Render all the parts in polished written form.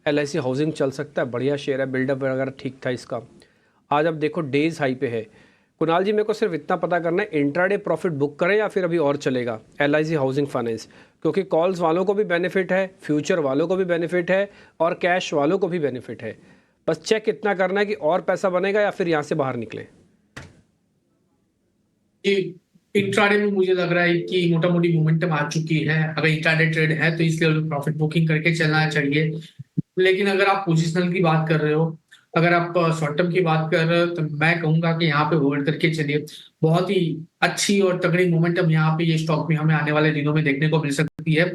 LIC housing चल सकता है, बढ़िया शेयर है, बिल्डअप वगैरह ठीक था इसका। आज अब देखो डेज हाई पे है। कुणाल जी, मेरे को सिर्फ इतना पता करना है, इंट्राडे प्रॉफिट बुक करें या फिर अभी और चलेगा LIC हाउसिंग फाइनेंस? क्योंकि कॉल्स वालों को भी बेनिफिट है, फ्यूचर वालों को भी बेनिफिट है, और कैश वालों को भी बेनिफिट है। बस चेक इतना करना है कि और पैसा बनेगा या फिर यहाँ से बाहर निकले। इंट्राडे में मुझे लग रहा है कि मोटा मोटी मोमेंटम आ चुकी है। अगर इंट्राडे ट्रेड है तो इस लेवल पे प्रॉफिट बुकिंग करके चलना चाहिए। लेकिन अगर आप पोजिशनल की बात कर रहे हो, अगर आप शॉर्ट टर्म की बात कर रहे हो, तो मैं कहूंगा कि यहाँ पे होल्ड करके चलिए। बहुत ही अच्छी और तगड़ी मोमेंटम यहाँ पे ये स्टॉक में हमें आने वाले दिनों में देखने को मिल सकती है।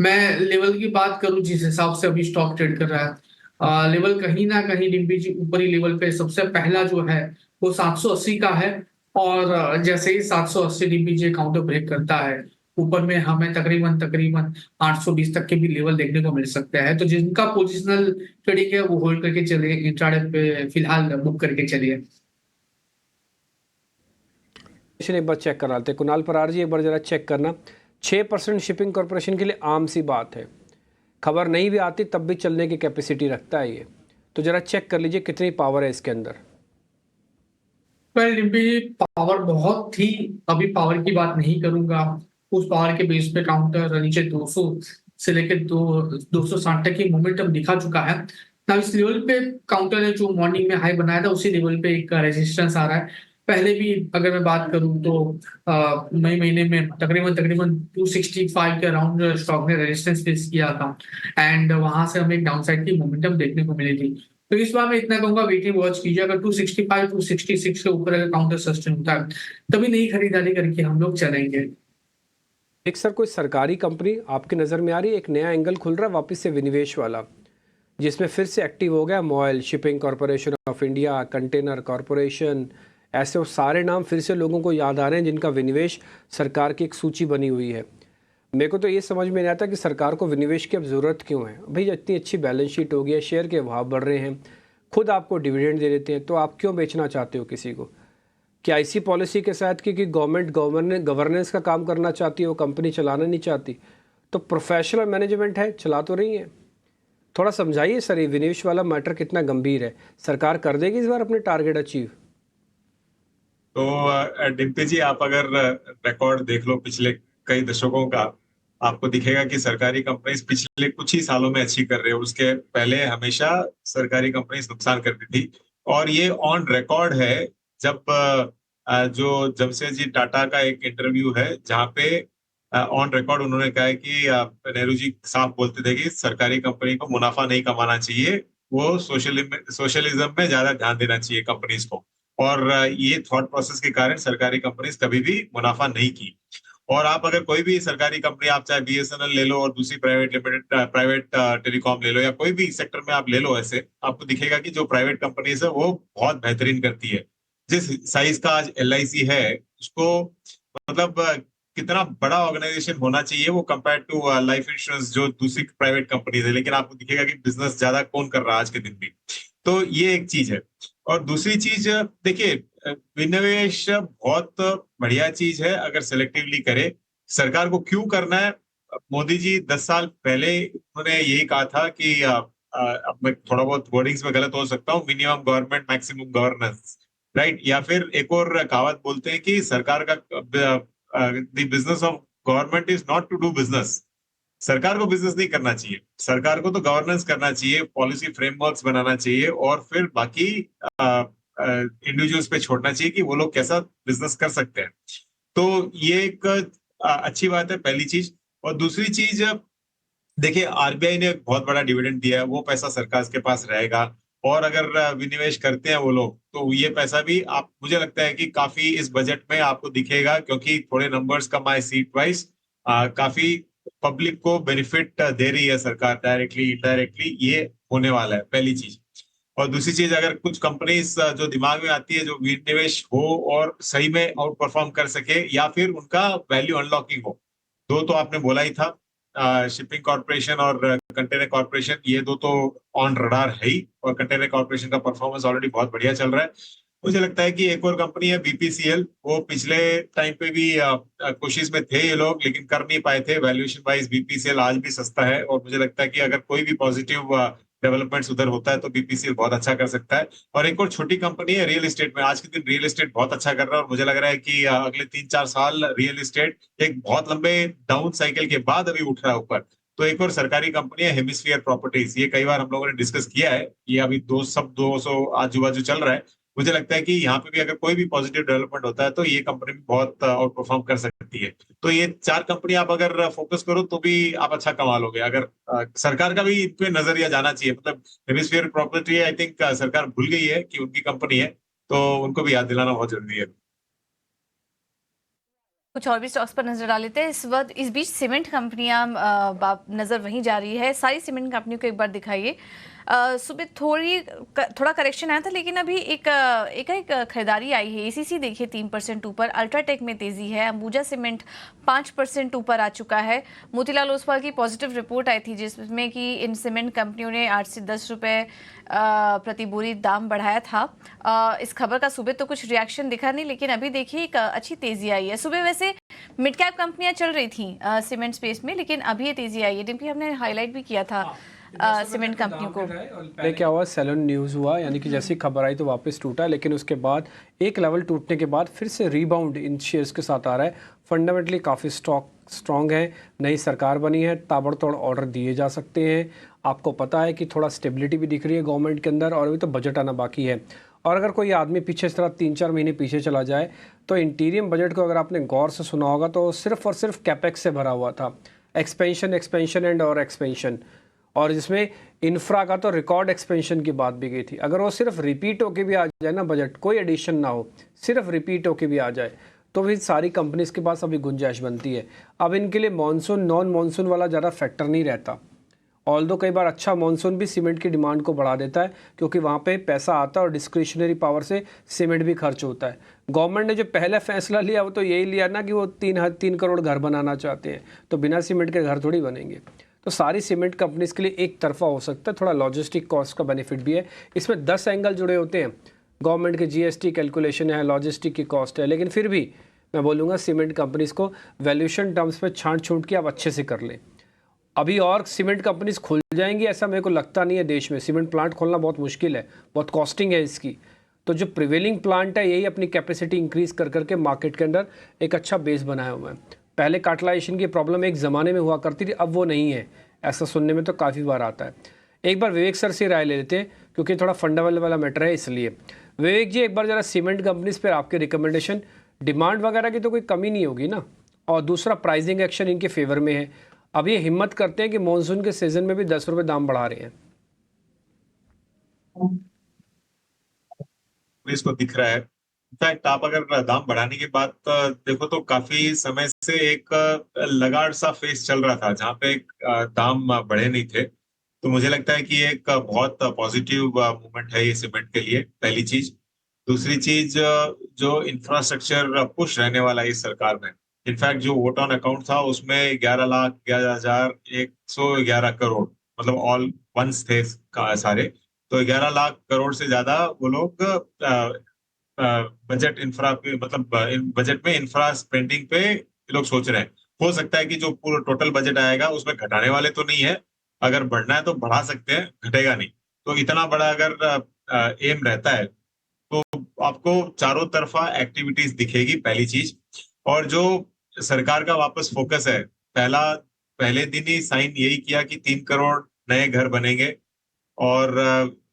मैं लेवल की बात करूं जिस हिसाब से अभी स्टॉक ट्रेड कर रहा है, लेवल कहीं ना कहीं डिम्पी जी ऊपरी लेवल पे सबसे पहला जो है वो 780 का है। और जैसे ही 780 डीपीजे काउंटर ब्रेक करता है, ऊपर में हमें तकरीबन तकरीबन 820 तक के भी लेवल देखने को मिल सकता है। तो जिनका पोजिशनल ट्रेडिंग है वो होल्ड करके चलिए, इंट्राडे पे फिलहाल बुक करके चलिए। एक बार चेक करा लेते हैं। कुणाल परार जी, एक बार जरा चेक करना। 6% शिपिंग कॉरपोरेशन के लिए आम सी बात है, खबर नहीं भी आती तब भी चलने की कैपेसिटी रखता है ये। तो जरा चेक कर लीजिए कितनी पावर है इसके अंदर। वेल डिम्पी जी, पावर बहुत थी। अभी पावर की बात नहीं करूंगा। उस पावर के बेस पे काउंटर नीचे 200 से लेकर 260 तक की मोमेंटम दिखा चुका है ना। इस लेवल पे काउंटर ने जो मॉर्निंग में हाई बनाया था उसी लेवल पे एक रेजिस्टेंस आ रहा है। पहले भी अगर मैं बात करूं तो मई महीने में तकरीबन तकरीबन 265 के अराउंड स्टॉक ने रेजिस्टेंस फेस किया था। एंड वहां से हमें एक डाउनसाइड की मोमेंटम देखने को मिली थी। तो इस बार मैं इतना कहूंगा, वेटिंग वॉच कीजिए। अगर 265 266 के ऊपर अगर काउंटर सस्टेन होता है तभी नई खरीदारी करके हम लोग चलेंगे। एक सर, कोई सरकारी कंपनी आपकी नज़र में आ रही है? एक नया एंगल खुल रहा है वापस से विनिवेश वाला, जिसमें फिर से एक्टिव हो गया MOIL, shipping corporation of India, container corporation. ऐसे वो सारे नाम फिर से लोगों को याद आ रहे हैं जिनका विनिवेश सरकार की एक सूची बनी हुई है। मेरे को तो ये समझ में नहीं आता कि सरकार को विनिवेश की अब ज़रूरत क्यों है। भाई इतनी अच्छी बैलेंस शीट हो गई है, शेयर के भाव बढ़ रहे हैं, खुद आपको डिविडेंड दे देते हैं, तो आप क्यों बेचना चाहते हो किसी को? क्या इसी पॉलिसी के साथ कि गवर्नमेंट गवर्नेंस का काम करना चाहती है, वो कंपनी चलाना नहीं चाहती? तो प्रोफेशनल मैनेजमेंट है, चला तो रही है। थोड़ा समझाइए सर, ये विनिवेश वाला मैटर कितना गंभीर है। सरकार कर देगी इस बार अपने टारगेट अचीव? तो डिम्पी जी, आप अगर रिकॉर्ड देख लो पिछले कई दशकों का, आपको दिखेगा कि सरकारी कंपनीज पिछले कुछ ही सालों में अच्छी कर रहे हो। उसके पहले हमेशा सरकारी कंपनीज नुकसान करती थी। और ये ऑन रिकॉर्ड है। जब जो जमशेदजी टाटा का एक इंटरव्यू है जहाँ पे ऑन रिकॉर्ड उन्होंने कहा है कि नेहरू जी साफ बोलते थे कि सरकारी कंपनी को मुनाफा नहीं कमाना चाहिए, वो सोशलिज्म में ज्यादा ध्यान देना चाहिए कंपनीज को। और ये थॉट प्रोसेस के कारण सरकारी कंपनीज कभी भी मुनाफा नहीं की। और आप अगर कोई भी सरकारी कंपनी, आप चाहे BSNL ले लो और दूसरी प्राइवेट टेलीकॉम ले लो, या कोई भी सेक्टर में आप ले लो, ऐसे आपको दिखेगा कि जो प्राइवेट कंपनीज है वो बहुत बेहतरीन करती है। जिस साइज का आज LIC है, उसको मतलब कितना बड़ा ऑर्गेनाइजेशन होना चाहिए वो कंपेयर टू लाइफ इंश्योरेंस जो दूसरी प्राइवेट कंपनीज है। लेकिन आपको दिखेगा कि बिजनेस ज्यादा कौन कर रहा है आज के दिन भी। तो ये एक चीज है। और दूसरी चीज, देखिए, विनिवेश बहुत बढ़िया चीज है अगर सेलेक्टिवली करे। सरकार को क्यों करना है? मोदी जी 10 साल पहले उन्होंने यही कहा था कि अब मैं थोड़ा बहुत वर्डिंग्स में गलत हो सकता हूँ, minimum government maximum governance, right? या फिर एक और कहावत बोलते हैं कि सरकार का the business of government is not to do business. सरकार को बिजनेस नहीं करना चाहिए, सरकार को तो गवर्नेंस करना चाहिए, पॉलिसी फ्रेमवर्क्स बनाना चाहिए, और फिर बाकी इंडिविजुअल्स पे छोड़ना चाहिए कि वो लोग कैसा बिजनेस कर सकते हैं। तो ये एक अच्छी बात है, पहली चीज। और दूसरी चीज, देखिए, RBI ने एक बहुत बड़ा डिविडेंड दिया है, वो पैसा सरकार के पास रहेगा। और अगर विनिवेश करते हैं वो लोग, तो ये पैसा भी आप, मुझे लगता है कि काफी इस बजट में आपको दिखेगा, क्योंकि थोड़े नंबर्स कम आए सीट वाइज, काफी पब्लिक को बेनिफिट दे रही है सरकार, डायरेक्टली इनडायरेक्टली। ये होने वाला है, पहली चीज। और दूसरी चीज, अगर कुछ कंपनीज जो दिमाग में आती है, जो विनिवेश हो और सही में आउट परफॉर्म कर सके, या फिर उनका वैल्यू अनलॉकिंग हो, दो तो आपने बोला ही था, शिपिंग कॉर्पोरेशन और कंटेनर कॉर्पोरेशन, ये दो तो ऑन रडार है ही। और कंटेनर कॉर्पोरेशन का परफॉर्मेंस ऑलरेडी बहुत बढ़िया चल रहा है। मुझे लगता है कि एक और कंपनी है BPCL, वो पिछले टाइम पे भी कोशिश में थे ये लोग, लेकिन कर नहीं पाए थे। वैल्यूएशन वाइज BPCL आज भी सस्ता है, और मुझे लगता है कि अगर कोई भी पॉजिटिव डेवलपमेंट्स उधर होता है तो बीपीसीएल बहुत अच्छा कर सकता है। और एक और छोटी कंपनी है रियल एस्टेट में, आज के दिन रियल एस्टेट बहुत अच्छा कर रहा है और मुझे लग रहा है कि अगले 3-4 साल रियल एस्टेट एक बहुत लंबे डाउन साइकिल के बाद अभी उठ रहा है ऊपर। तो एक और सरकारी कंपनी है हेमिस्फीयर प्रॉपर्टीज, ये कई बार हम लोगों ने डिस्कस किया है, ये अभी 200 आजू बाजू चल रहा है। मुझे लगता है कि यहाँ पे भी अगर कोई भी पॉजिटिव डेवलपमेंट होता है तो ये कंपनी भी बहुत आउट परफॉर्म कर सकती है। तो ये 4 कंपनी आप अगर फोकस करो तो भी आप अच्छा कमा लोगे। अगर सरकार का भी इन पे नजरिया जाना चाहिए, मतलब हेमिस्फीयर प्रॉपर्टी आई थिंक सरकार भूल गई है कि उनकी कंपनी है, तो उनको भी याद दिलाना बहुत जरूरी है। कुछ और भी स्टॉक्स पर नजर डाल लेते हैं इस वक्त। इस बीच सीमेंट कंपनियां नजर वहीं जा रही है। सारी सीमेंट कंपनियों को एक बार दिखाइए। सुबह थोड़ा करेक्शन आया था, लेकिन अभी एक खरीदारी आई है। एसीसी देखिए 3% ऊपर, अल्ट्राटेक में तेजी है, अंबुजा सीमेंट 5% ऊपर आ चुका है। मोतीलाल ओसवाल की पॉजिटिव रिपोर्ट आई थी जिसमें कि इन सीमेंट कंपनियों ने 8 से 10 रुपए प्रति बोरी दाम बढ़ाया था। इस खबर का सुबह तो कुछ रिएक्शन दिखा नहीं, लेकिन अभी देखिए एक अच्छी तेजी आई है। सुबह वैसे मिड कैप कंपनियां चल रही थी सीमेंट स्पेस में, लेकिन अभी ये तेजी आई है। डिम्पी, हमने हाईलाइट भी किया था सीमेंट कंपनियों को। पहले क्या हुआ, सेलन न्यूज़ हुआ, यानी कि जैसी खबर आई तो वापस टूटा, लेकिन उसके बाद एक लेवल टूटने के बाद फिर से रीबाउंड इन शेयर्स के साथ आ रहा है। फंडामेंटली काफ़ी स्टॉक स्ट्रॉन्ग है, नई सरकार बनी है, ताबड़तोड़ ऑर्डर दिए जा सकते हैं। आपको पता है कि थोड़ा स्टेबिलिटी भी दिख रही है गवर्नमेंट के अंदर, और अभी तो बजट आना बाकी है। और अगर कोई आदमी पीछे इस तरह 3-4 महीने पीछे चला जाए तो इंटीरियम बजट को अगर आपने गौर से सुना होगा तो सिर्फ और सिर्फ कैपेक्स से भरा हुआ था। एक्सपेंशन एंड और एक्सपेंशन, और जिसमें इंफ्रा का तो रिकॉर्ड एक्सपेंशन की बात भी गई थी। अगर वो सिर्फ रिपीट होके भी आ जाए ना, बजट कोई एडिशन ना हो, सिर्फ रिपीट होके भी आ जाए, तो फिर सारी कंपनीज के पास अभी गुंजाइश बनती है। अब इनके लिए मानसून नॉन मानसून वाला ज़्यादा फैक्टर नहीं रहता। ऑल्दो कई बार अच्छा मानसून भी सीमेंट की डिमांड को बढ़ा देता है, क्योंकि वहाँ पे पैसा आता है और डिस्क्रिशनरी पावर से सीमेंट भी खर्च होता है। गवर्नमेंट ने जो पहला फैसला लिया वो तो यही लिया ना कि वो 3 करोड़ घर बनाना चाहते हैं, तो बिना सीमेंट के घर थोड़ी बनेंगे। तो सारी सीमेंट कंपनीज के लिए एक तरफा हो सकता है, थोड़ा लॉजिस्टिक कॉस्ट का बेनिफिट भी है। इसमें 10 एंगल जुड़े होते हैं, गवर्नमेंट के जीएसटी कैलकुलेशन है, लॉजिस्टिक की कॉस्ट है, लेकिन फिर भी मैं बोलूँगा सीमेंट कंपनीज को वैल्यूएशन टर्म्स पे छांट छूट के आप अच्छे से कर लें। अभी और सीमेंट कंपनीज खुल जाएंगी ऐसा मेरे को लगता नहीं है। देश में सीमेंट प्लांट खोलना बहुत मुश्किल है, बहुत कॉस्टिंग है इसकी। तो जो प्रिवेलिंग प्लांट है यही अपनी कैपेसिटी इंक्रीज कर करके मार्केट के अंदर एक अच्छा बेस बनाया हुआ है। पहले कार्टलाइजेशन की प्रॉब्लम एक ज़माने में हुआ करती थी, अब वो नहीं है, ऐसा सुनने में तो काफ़ी बार आता है। एक बार विवेक सर से राय ले लेते हैं, क्योंकि थोड़ा फंडामेंटल वाला मैटर है इसलिए। विवेक जी, एक बार ज़रा सीमेंट कंपनीज पर आपके रिकमेंडेशन, डिमांड वगैरह की तो कोई कमी नहीं होगी ना, और दूसरा प्राइसिंग एक्शन इनके फेवर में है। अब ये हिम्मत करते हैं कि मानसून के सीजन में भी 10 रुपए दाम बढ़ा रहे हैं। इसको दिख रहा है। इनफैक्ट आप अगर दाम बढ़ाने की बात देखो तो काफी समय से एक लगाड़ सा फेस चल रहा था जहां पे दाम बढ़े नहीं थे। तो मुझे लगता है कि एक बहुत पॉजिटिव मूवमेंट है ये सीमेंट के लिए, पहली चीज। दूसरी चीज, जो इंफ्रास्ट्रक्चर पुश रहने वाला है इस सरकार में। इनफैक्ट जो वोट ऑन अकाउंट था उसमें 11,11,111 करोड़, मतलब ऑल वंस थे सारे। तो 11 लाख करोड़ से ज्यादा वो लोग बजट इंफ्रा पे, मतलब बजट में इंफ्रा स्पेंडिंग पे ये लोग सोच रहे हैं। हो सकता है कि जो पूरा टोटल बजट आएगा उसमें घटाने वाले तो नहीं है, अगर बढ़ना है तो बढ़ा सकते हैं, घटेगा नहीं। तो इतना बड़ा अगर एम रहता है तो आपको चारों तरफा एक्टिविटीज दिखेगी, पहली चीज। और जो सरकार का वापस फोकस है, पहले दिन ही साइन यही किया कि 3 करोड़ नए घर बनेंगे। और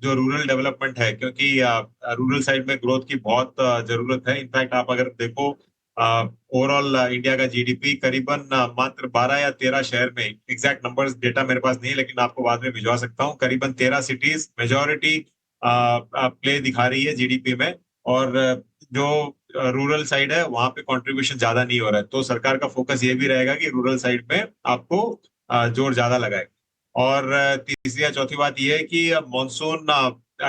जो रूरल डेवलपमेंट है, क्योंकि रूरल साइड में ग्रोथ की बहुत जरूरत है। इनफैक्ट आप अगर देखो ओवरऑल इंडिया का जीडीपी करीबन मात्र 12 या 13 शहर में, एग्जैक्ट नंबर्स डेटा मेरे पास नहीं है लेकिन आपको बाद में भिजवा सकता हूँ, करीबन 13 सिटीज मेजोरिटी प्ले दिखा रही है जीडीपी में। और जो रूरल साइड है वहां पे कंट्रीब्यूशन ज्यादा नहीं हो रहा है। तो सरकार का फोकस ये भी रहेगा कि रूरल साइड में आपको जोर ज्यादा लगाए। और तीसरी या चौथी बात यह है कि अब मानसून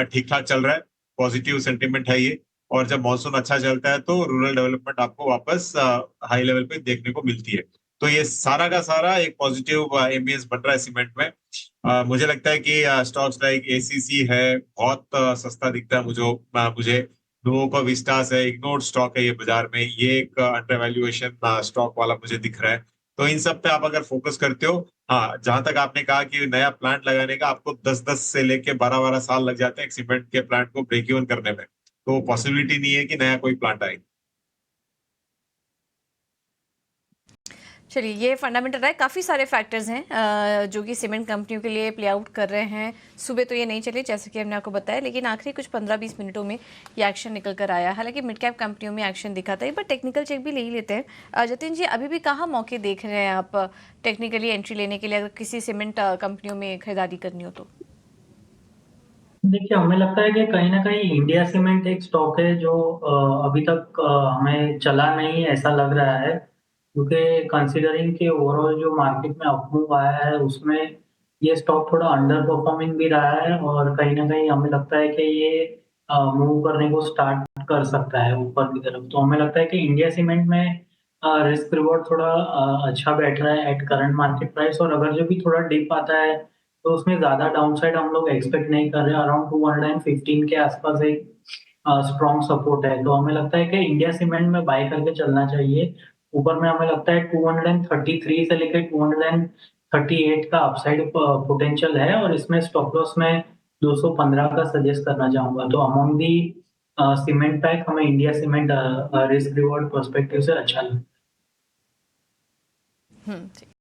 ठीक ठाक चल रहा है, पॉजिटिव सेंटिमेंट है ये। और जब मानसून अच्छा चलता है तो रूरल डेवलपमेंट आपको वापस हाई लेवल पे देखने को मिलती है। तो ये सारा का सारा एक पॉजिटिव एम्बियंस बन रहा है सीमेंट में। मुझे लगता है कि स्टॉक्स लाइक एसीसी है, बहुत सस्ता दिखता है मुझे नोवोको विस्टास है, इग्नोर्ड स्टॉक है ये बाजार में, ये एक अंडर वैल्यूएशन स्टॉक वाला मुझे दिख रहा है। तो इन सब पे आप अगर फोकस करते हो, हाँ, जहां तक आपने कहा कि नया प्लांट लगाने का आपको 10-10 से लेके 12-12 साल लग जाते हैं एक सीमेंट के प्लांट को ब्रेक इवन करने में, तो पॉसिबिलिटी नहीं है कि नया कोई प्लांट आए। चलिए, ये फंडामेंटल रहा है। काफ़ी सारे फैक्टर्स हैं जो कि सीमेंट कंपनियों के लिए प्ले आउट कर रहे हैं। सुबह तो ये नहीं चले जैसे कि हमने आपको बताया, लेकिन आखिरी कुछ 15-20 मिनटों में ये एक्शन निकल कर आया। हालांकि मिड कैप कंपनियों में एक्शन दिखा था। एक बार टेक्निकल चेक भी ले ही लेते हैं। जतिन जी, अभी भी कहाँ मौके देख रहे हैं आप टेक्निकली एंट्री लेने के लिए, अगर किसी सीमेंट कंपनियों में खरीदारी करनी हो तो? देखिए, हमें लगता है कि कहीं न कहीं इंडिया सीमेंट एक स्टॉक है जो अभी तक हमें चला नहीं ऐसा लग रहा है। क्योंकि कंसीडरिंग कि ओवरऑल जो मार्केट में अपमूव आया है उसमें ये स्टॉक थोड़ा अंडर परफॉर्मिंग भी रहा है और कहीं न कहीं हमें लगता है कि ये मूव करने को स्टार्ट कर सकता है ऊपर की तरफ। तो हमें लगता है कि इंडिया सीमेंट में रिस्क रिवॉर्ड थोड़ा अच्छा बैठ रहा है एट करंट मार्केट प्राइस और अगर जो भी थोड़ा डिप आता है तो उसमें ज़्यादा डाउनसाइड हम लोग एक्सपेक्ट नहीं कर रहे हैं। अराउंड 215 के आसपास एक स्ट्रॉन्ग सपोर्ट है। तो हमें लगता है कि इंडिया सीमेंट में बाय करके चलना चाहिए। ऊपर में हमें लगता है 233 से लेकर 238 का अपसाइड पोटेंशियल है और इसमें स्टॉप लॉस में 215 का सजेस्ट करना चाहूँगा। तो अमॉन्ग दी सीमेंट पैक हमें India cement risk reward perspective से अच्छा लगता है। ठीक।